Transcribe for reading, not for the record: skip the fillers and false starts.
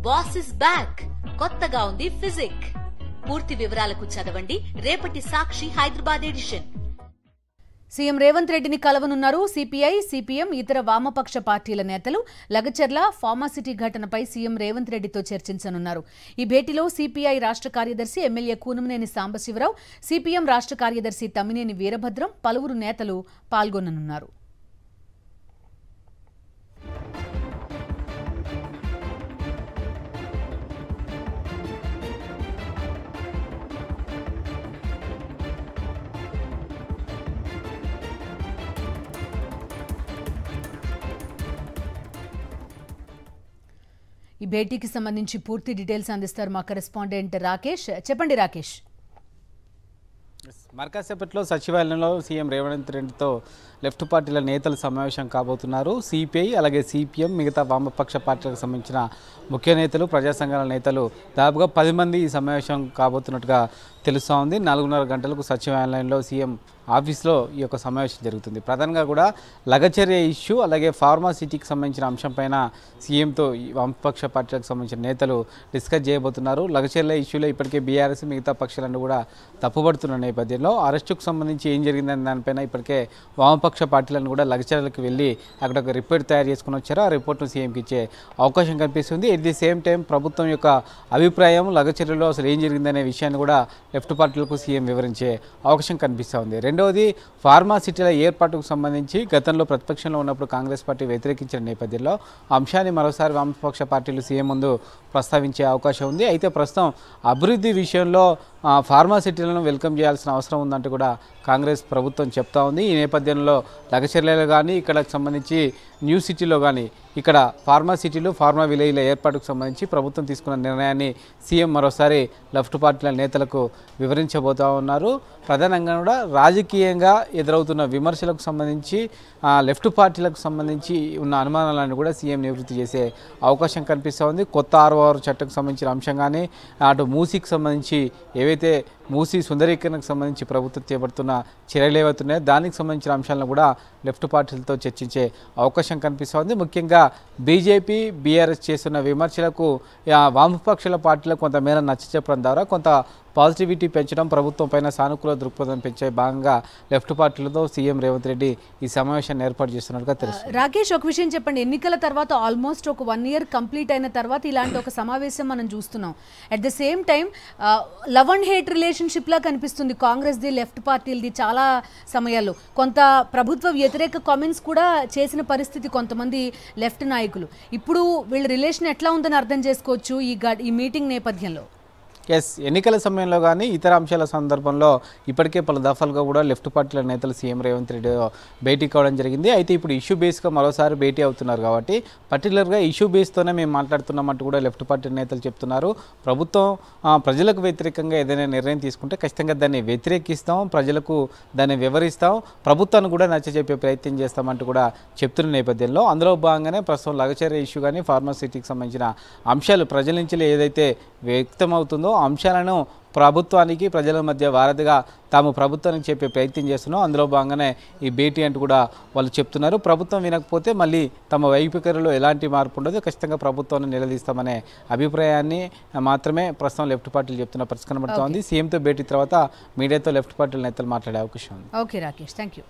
Boss is back కొత్తగా ఉంది physique. పూర్తి వివరాలకు చదవండి రేపటి సాక్షి హైదరాబాద్ ఎడిషన్. సీఎం రేవంత్ రెడ్డిని కలవనున్నారు సిపిఐ, సిపిఎం, ఇతర వామపక్ష పార్టీల నేతలు. లగచర్ల ఫార్మాసిటీ ఘటనపై సీఎం రేవంత్ రెడ్డితో చర్చించనున్నారు. ఈ భేటీలో సిపిఐ రాష్ట్ర కార్యదర్శి ఎమ్మెల్యే కూనంనేని సాంబశివరావు, సిపిఎం రాష్ట్ర కార్యదర్శి తమ్మినేని వీరభద్రం, పలువురు నేతలు పాల్గొననున్నారు. ఈ భేటీకి సంబంధించి పూర్తి డీటెయిల్స్ అందిస్తారు మా కరెస్పాండెంట్ రాకేష్. చెప్పండి రాకేష్. మరకాసేపట్లో సచివాలయంలో సీఎం రేవంత్ రెడ్డితో లెఫ్ట్ పార్టీల నేతలు సమావేశం కాబోతున్నారు. సిపిఐ అలాగే సిపిఎం, మిగతా వామపక్ష పార్టీలకు సంబంధించిన ముఖ్య నేతలు, ప్రజా సంఘాల నేతలు దాదాపుగా 10 మంది ఈ సమావేశం కాబోతున్నట్టుగా తెలుస్తూ ఉంది. 4:30 గంటలకు సచివాలయంలో సీఎం ఆఫీస్లో ఈ యొక్క సమావేశం జరుగుతుంది. ప్రధానంగా కూడా లగచర్య ఇష్యూ అలాగే ఫార్మాసిటీకి సంబంధించిన అంశంపైన సీఎంతో వామపక్ష పార్టీలకు సంబంధించిన నేతలు డిస్కస్ చేయబోతున్నారు. లగచర్య ఇష్యూలో ఇప్పటికే బీఆర్ఎస్ మిగతా పక్షాలను కూడా తప్పుపడుతున్న నేపథ్యంలో అరెస్టుకు సంబంధించి ఏం జరిగిందనే దానిపైన ఇప్పటికే వామపక్ష పార్టీలను కూడా లగచర్యలకు వెళ్ళి అక్కడ ఒక రిపోర్ట్ తయారు చేసుకుని వచ్చారు. ఆ రిపోర్ట్ను సీఎంకి ఇచ్చే అవకాశం కనిపిస్తుంది. ఎట్ ది సేమ్ టైం ప్రభుత్వం యొక్క అభిప్రాయం లగచర్యలో అసలు ఏం జరిగిందనే విషయాన్ని కూడా లెఫ్ట్ పార్టీలకు సీఎం వివరించే అవకాశం కనిపిస్తూ ఉంది. రెండవది ఫార్మాసిటీల ఏర్పాటుకు సంబంధించి గతంలో ప్రతిపక్షంలో ఉన్నప్పుడు కాంగ్రెస్ పార్టీ వ్యతిరేకించిన నేపథ్యంలో అంశాన్ని మరోసారి వామపక్ష పార్టీలు సీఎం ముందు ప్రస్తావించే అవకాశం ఉంది. అయితే ప్రస్తుతం అభివృద్ధి విషయంలో ఫార్మాసిటీలను వెల్కమ్ చేయాల్సిన అవసరం ఉందంటూ కూడా కాంగ్రెస్ ప్రభుత్వం చెప్తా ఉంది. ఈ నేపథ్యంలో లగచర్యలో కానీ ఇక్కడ సంబంధించి న్యూ సిటీలో కానీ ఇక్కడ ఫార్మాసిటీలు, ఫార్మా విలేజ్ల ఏర్పాటుకు సంబంధించి ప్రభుత్వం తీసుకున్న నిర్ణయాన్ని సీఎం మరోసారి లెఫ్ట్ పార్టీల నేతలకు వివరించబోతూ ఉన్నారు. ప్రధానంగా కూడా రాజకీయంగా ఎదురవుతున్న విమర్శలకు సంబంధించి లెఫ్ట్ పార్టీలకు సంబంధించి ఉన్న అనుమానాలను కూడా సీఎం నివృత్తి చేసే అవకాశం కనిపిస్తూ ఉంది. కొత్త 6వ చట్టకు సంబంధించిన అంశం కానీ అటు మూసీకి సంబంధించి ఏవైతే మూసీ సుందరీకరణకు సంబంధించి ప్రభుత్వం చేపడుతున్న చర్యలు ఏవైతున్నాయో దానికి సంబంధించిన అంశాలను కూడా లెఫ్ట్ పార్టీలతో చర్చించే అవకాశం కనిపిస్తోంది. ముఖ్యంగా బీజేపీ, బీఆర్ఎస్ చేస్తున్న విమర్శలకు వామపక్షాల పార్టీలకు కొంతమేర నచ్చచెప్పడం ద్వారా కొంత పాజిటివిటీ పెంచడం, ప్రభుత్వం పైన సానుకూల దృక్పథం పెంచే భాగంగా లెఫ్ట్ పార్టీలతో సీఎం రేవంత్ రెడ్డి ఈ సమావేశాన్ని ఏర్పాటు చేస్తున్నట్టుగా తెలుస్తుంది. రాకేష్, ఒక విషయం చెప్పండి. ఎన్నికల తర్వాత ఆల్మోస్ట్ ఒక 1 year కంప్లీట్ అయిన తర్వాత ఇలాంటి ఒక సమావేశం మనం చూస్తున్నాం. At the same time love and hate relationship లా కనిపిస్తుంది కాంగ్రెస్ది, లెఫ్ట్ పార్టీలది. చాలా సమయాల్లో కొంత ప్రభుత్వ వ్యతిరేక కామెంట్స్ కూడా చేసిన పరిస్థితి కొంతమంది లెఫ్ట్ నాయకులు. ఇప్పుడు వీళ్ళ రిలేషన్ ఎట్లా ఉందని అర్థం చేసుకోవచ్చు ఈ మీటింగ్ నేపథ్యంలో. ఎన్నికల సమయంలో కానీ ఇతర అంశాల సందర్భంలో ఇప్పటికే పలు దఫాలుగా కూడా లెఫ్ట్ పార్టీల నేతలు సీఎం రేవంత్ రెడ్డి భేటీ కావడం జరిగింది. అయితే ఇప్పుడు ఇష్యూ బేస్గా మరోసారి భేటీ అవుతున్నారు కాబట్టి పర్టికులర్గా ఇష్యూ బేస్తోనే మేము మాట్లాడుతున్నామంటూ కూడా లెఫ్ట్ పార్టీ నేతలు చెప్తున్నారు. ప్రభుత్వం ప్రజలకు వ్యతిరేకంగా ఏదైనా నిర్ణయం తీసుకుంటే ఖచ్చితంగా దాన్ని వ్యతిరేకిస్తాం, ప్రజలకు దాన్ని వివరిస్తాం, ప్రభుత్వాన్ని కూడా నచ్చజెప్పే ప్రయత్నం చేస్తామంటూ కూడా చెప్తున్న నేపథ్యంలో అందులో భాగంగానే ప్రస్తుతం లగచర్య ఇష్యూ కానీ ఫార్మాసిటీకి సంబంధించిన అంశాలు ప్రజల నుంచి ఏదైతే వ్యక్తమవుతుందో అంశాలను ప్రభుత్వానికి ప్రజల మధ్య వారధిగా తాము ప్రభుత్వానికి చెప్పే ప్రయత్నం చేస్తున్నాం. అందులో భాగంగానే ఈ భేటీ అంటూ కూడా వాళ్ళు చెప్తున్నారు. ప్రభుత్వం వినకపోతే మళ్ళీ తమ వైఖరిలో ఎలాంటి మార్పు ఉండదు, ఖచ్చితంగా ప్రభుత్వాన్ని నిలదీస్తామనే అభిప్రాయాన్ని మాత్రమే ప్రస్తుతం లెఫ్ట్ పార్టీలు చెప్తున్న పరిస్థితి కనబడుతోంది. సీఎంతో భేటీ తర్వాత మీడియాతో లెఫ్ట్ పార్టీల నేతలు మాట్లాడే అవకాశం ఉంది. Okay Rakesh, thank you.